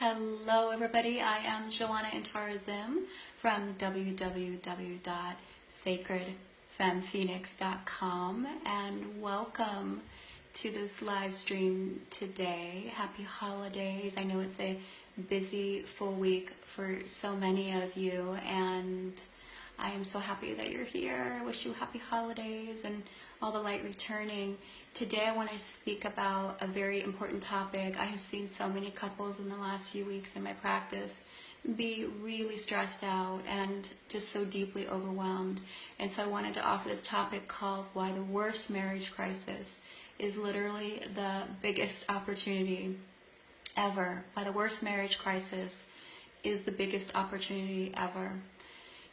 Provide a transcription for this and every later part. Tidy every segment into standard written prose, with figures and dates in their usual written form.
Hello everybody, I am Joanna Intarazim from www.sacredfemphoenix.com and welcome to this live stream today. Happy holidays. I know it's a busy full week for so many of you and I am so happy that you're here. I wish you happy holidays and all the light returning. Today I want to speak about a very important topic. I have seen so many couples in the last few weeks in my practice be really stressed out and just so deeply overwhelmed. And so I wanted to offer this topic called Why the Worst Marriage Crisis is Literally the Biggest Opportunity Ever. Why the worst marriage crisis is the biggest opportunity ever.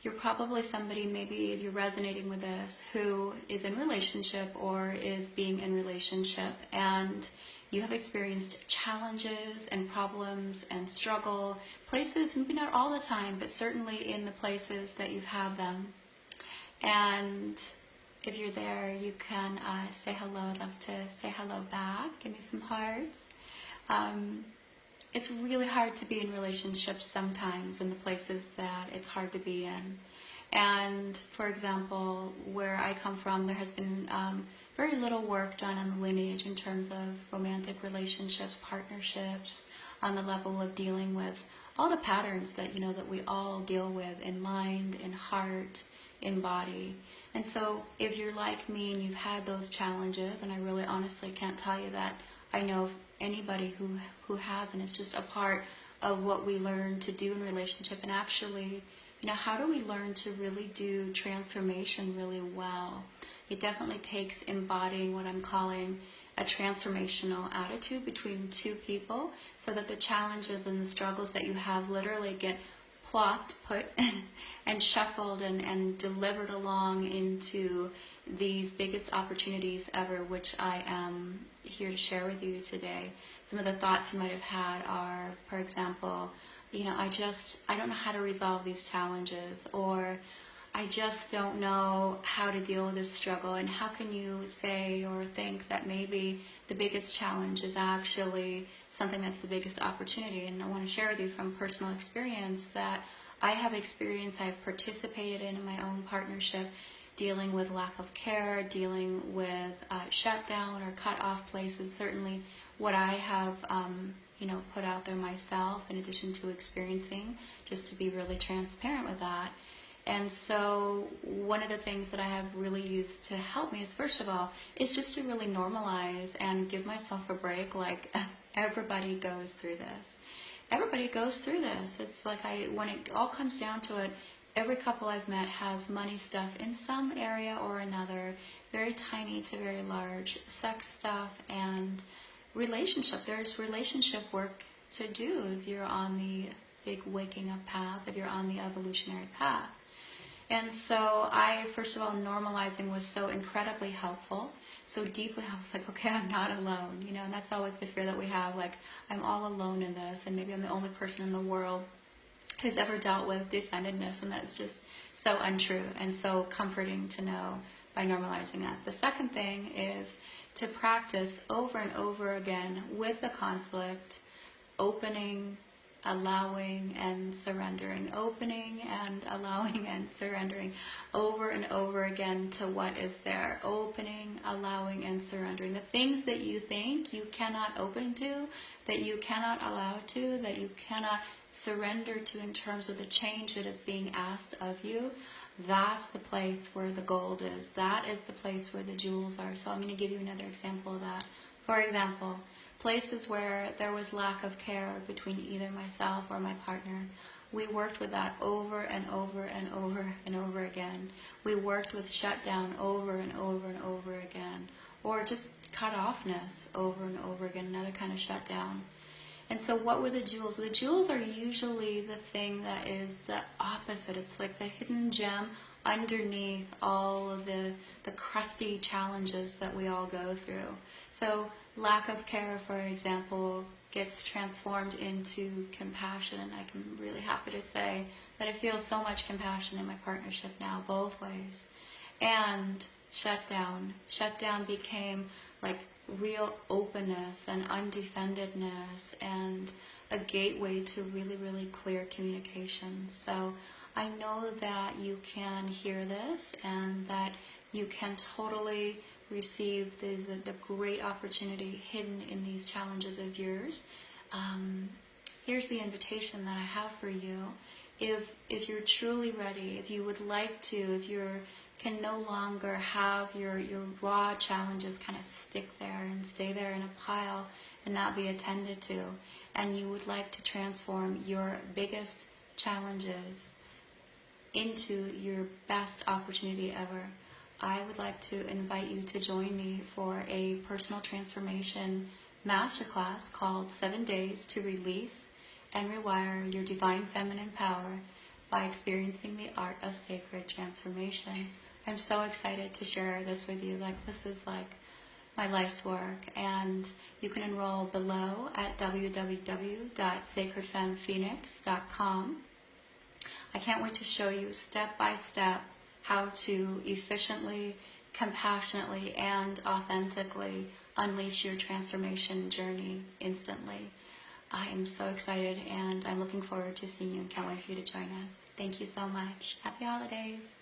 You're probably somebody, maybe if you're resonating with this, who is in relationship or is being in relationship, and you have experienced challenges and problems and struggle, places, maybe not all the time, but certainly in the places that you've had them. And if you're there, you can say hello. I'd love to say hello back. Give me some hearts. It's really hard to be in relationships sometimes in the places that it's hard to be in. And for example, where I come from, there has been very little work done on the lineage in terms of romantic relationships, partnerships, on the level of dealing with all the patterns that that we all deal with in mind, in heart, in body. And so if you're like me and you've had those challenges, and I really honestly can't tell you that I know anybody who hasn't. It's just a part of what we learn to do in relationship. And actually, how do we learn to really do transformation really well? It definitely takes embodying what I'm calling a transformational attitude between two people, so that the challenges and the struggles that you have literally get plopped, put, and shuffled and delivered along into these biggest opportunities ever, which I am here to share with you today. Some of the thoughts you might have had are, for example, I don't know how to resolve these challenges, or I just don't know how to deal with this struggle. And how can you say or think that maybe the biggest challenge is actually something that's the biggest opportunity? And I want to share with you from personal experience that I have experienced, I've participated in my own partnership, dealing with lack of care, dealing with shutdown or cut off places. Certainly what I have put out there myself, in addition to experiencing, just to be really transparent with that. And so one of the things that I have really used to help me is, first of all, is just to really normalize and give myself a break. Like, everybody goes through this. Everybody goes through this. It's like when it all comes down to it, every couple I've met has money stuff in some area or another, very tiny to very large, sex stuff and relationship. There's relationship work to do if you're on the big waking up path, if you're on the evolutionary path. And so first of all, normalizing was so incredibly helpful, so deeply. I was like, okay, I'm not alone, and that's always the fear that we have, like, I'm all alone in this, and maybe I'm the only person in the world who's ever dealt with defendedness, and that's just so untrue and so comforting to know by normalizing that. The second thing is to practice over and over again with the conflict, opening, allowing, and surrendering, opening and allowing and surrendering over and over again to what is there, opening, allowing, and surrendering. The things that you think you cannot open to, that you cannot allow to, that you cannot surrender to in terms of the change that is being asked of you, that's the place where the gold is. That is the place where the jewels are. So I'm going to give you another example of that. For example, places where there was lack of care between either myself or my partner, we worked with that over and over and over and over again. We worked with shutdown over and over and over again, or just cut offness over and over again, another kind of shutdown. And so what were the jewels? The jewels are usually the thing that is the opposite. It's like the hidden gem underneath all of the crusty challenges that we all go through. So lack of care, for example, gets transformed into compassion, and I'm really happy to say that I feel so much compassion in my partnership now, both ways. And shutdown. Shutdown became like real openness and undefendedness and a gateway to really, really clear communication. So I know that you can hear this and that you can totally receive the great opportunity hidden in these challenges of yours. Here's the invitation that I have for you. If you're truly ready, if you would like to, if you can no longer have your raw challenges kind of stick there and stay there in a pile and not be attended to, and you would like to transform your biggest challenges into your best opportunity ever, I would like to invite you to join me for a personal transformation masterclass called 7 Days to Release and Rewire Your Divine Feminine Power by Experiencing the Art of Sacred Transformation. I'm so excited to share this with you. This is my life's work, and you can enroll below at www.sacredfemphoenix.com. I can't wait to show you step by step how to efficiently, compassionately, and authentically unleash your transformation journey instantly. I am so excited, and I'm looking forward to seeing you and can't wait for you to join us. Thank you so much. Happy holidays.